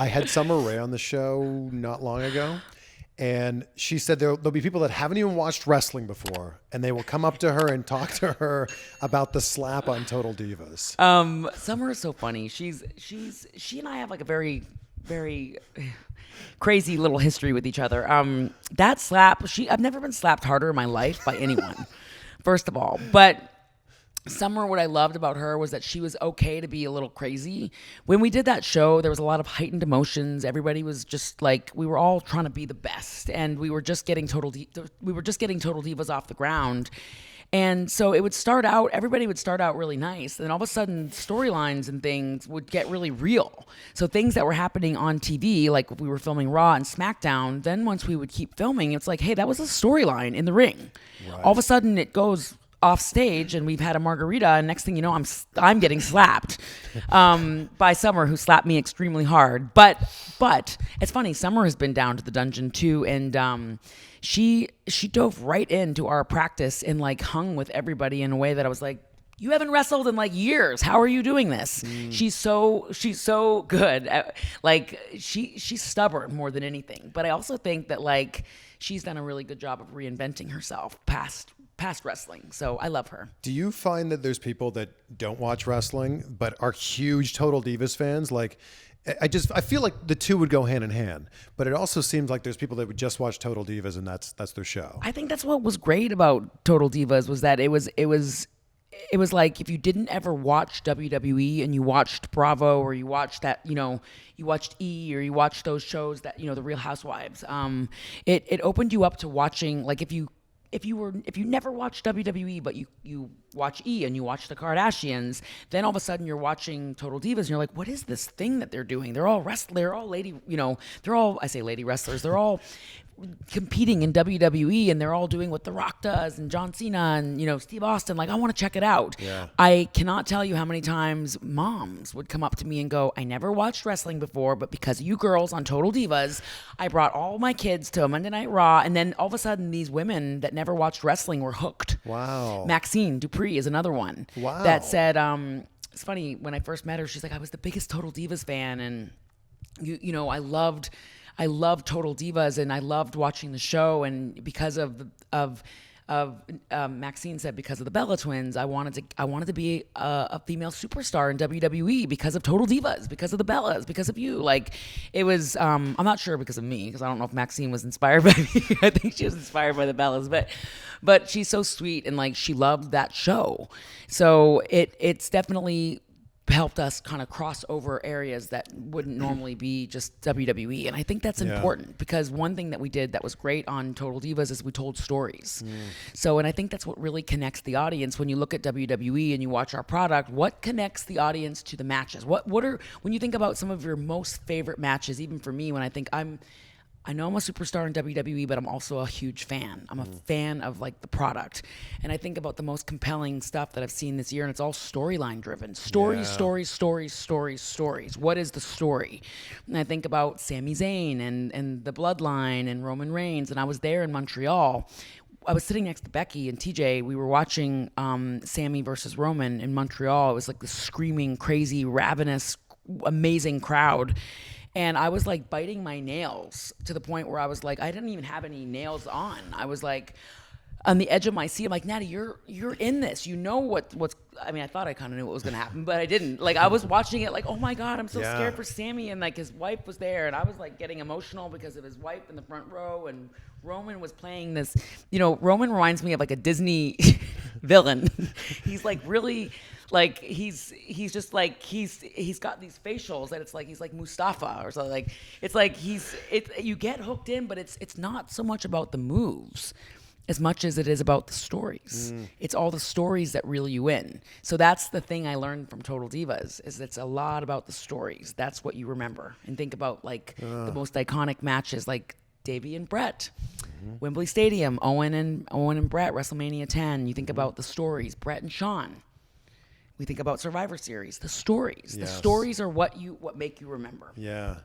I had Summer Rae on the show not long ago, and she said there'll be people that haven't even watched wrestling before, and they will come up to her and talk to her about the slap on Total Divas. Summer is so funny. She and I have like a very, very crazy little history with each other. That slap, I've never been slapped harder in my life by anyone, first of all. But Summer, what I loved about her was that she was okay to be a little crazy. When we did that show, there was a lot of heightened emotions. Everybody was just like, we were all trying to be the best, and we were just getting Total Divas off the ground. And so everybody would start out really nice. And then all of a sudden, storylines and things would get really real. So things that were happening on TV, like we were filming Raw and SmackDown, then once we would keep filming, it's like, hey, that was a storyline in the ring. Right. All of a sudden, it goes off stage, and we've had a margarita, and next thing you know, I'm getting slapped by Summer, who slapped me extremely hard. But it's funny, Summer has been down to the dungeon too, and she dove right into our practice and like hung with everybody in a way that I was like, you haven't wrestled in like years. How are you doing this? She's so good. She's stubborn more than anything. But I also think that like she's done a really good job of reinventing herself past wrestling. So I love her. Do you find that there's people that don't watch wrestling but are huge Total Divas fans? Like, I feel like the two would go hand in hand, but it also seems like there's people that would just watch Total Divas and that's their show. I think that's what was great about Total Divas was that it was like if you didn't ever watch WWE and you watched Bravo or you watched that, you watched E or you watched those shows that, the Real Housewives, it opened you up to watching, like if you never watched WWE, but you watch E and you watch the Kardashians, then all of a sudden you're watching Total Divas and you're like, what is this thing that they're doing? They're all lady, I say lady wrestlers. They're all competing in WWE and they're all doing what The Rock does and John Cena and, Steve Austin. Like, I want to check it out. Yeah. I cannot tell you how many times moms would come up to me and go, I never watched wrestling before, but because of you girls on Total Divas, I brought all my kids to a Monday Night Raw. And then all of a sudden these women that never watched wrestling were hooked. Wow. Maxine Dupree is another one. Wow. That said, it's funny, when I first met her, she's like, I was the biggest Total Divas fan. And, I loved Total Divas and I loved watching the show, and because of Maxine said because of the Bella Twins, I wanted to be a female superstar in WWE because of Total Divas, because of the Bellas, because of you. Like it was, I'm not sure because of me, because I don't know if Maxine was inspired by me. I think she was inspired by the Bellas, but she's so sweet and like she loved that show. So it's definitely helped us kind of cross over areas that wouldn't normally be just WWE. And I think that's important because one thing that we did that was great on Total Divas is we told stories. So, and I think that's what really connects the audience. When you look at WWE and you watch our product, what connects the audience to the matches? What are, when you think about some of your most favorite matches, even for me, when I think I know I'm a superstar in WWE, but I'm also a huge fan. I'm a fan of like the product. And I think about the most compelling stuff that I've seen this year, and it's all storyline driven. Stories. What is the story? And I think about Sami Zayn and the Bloodline and Roman Reigns. And I was there in Montreal. I was sitting next to Becky and TJ. We were watching Sami versus Roman in Montreal. It was like the screaming, crazy, ravenous, amazing crowd. And I was like biting my nails to the point where I was like, I didn't even have any nails on. I was like on the edge of my seat. I'm like, Natty, you're in this. You know what's. I mean, I thought I kind of knew what was going to happen, but I didn't. Like, I was watching it like, oh my God, I'm so scared for Sami. And like his wife was there, and I was like getting emotional because of his wife in the front row, and Roman was playing this. Roman reminds me of like a Disney villain. He's like really. Like he's just like he's got these facials that it's like he's like Mustafa or something. Like it's like you get hooked in, but it's not so much about the moves as much as it is about the stories. It's all the stories that reel you in. So that's the thing I learned from Total Divas is it's a lot about the stories. That's what you remember and think about like the most iconic matches like Davey and Brett, Wembley Stadium, Owen and Brett, WrestleMania 10. You think about the stories, Brett and Shawn. We think about Survivor Series, the stories. Yes. The stories are what make you remember. Yeah.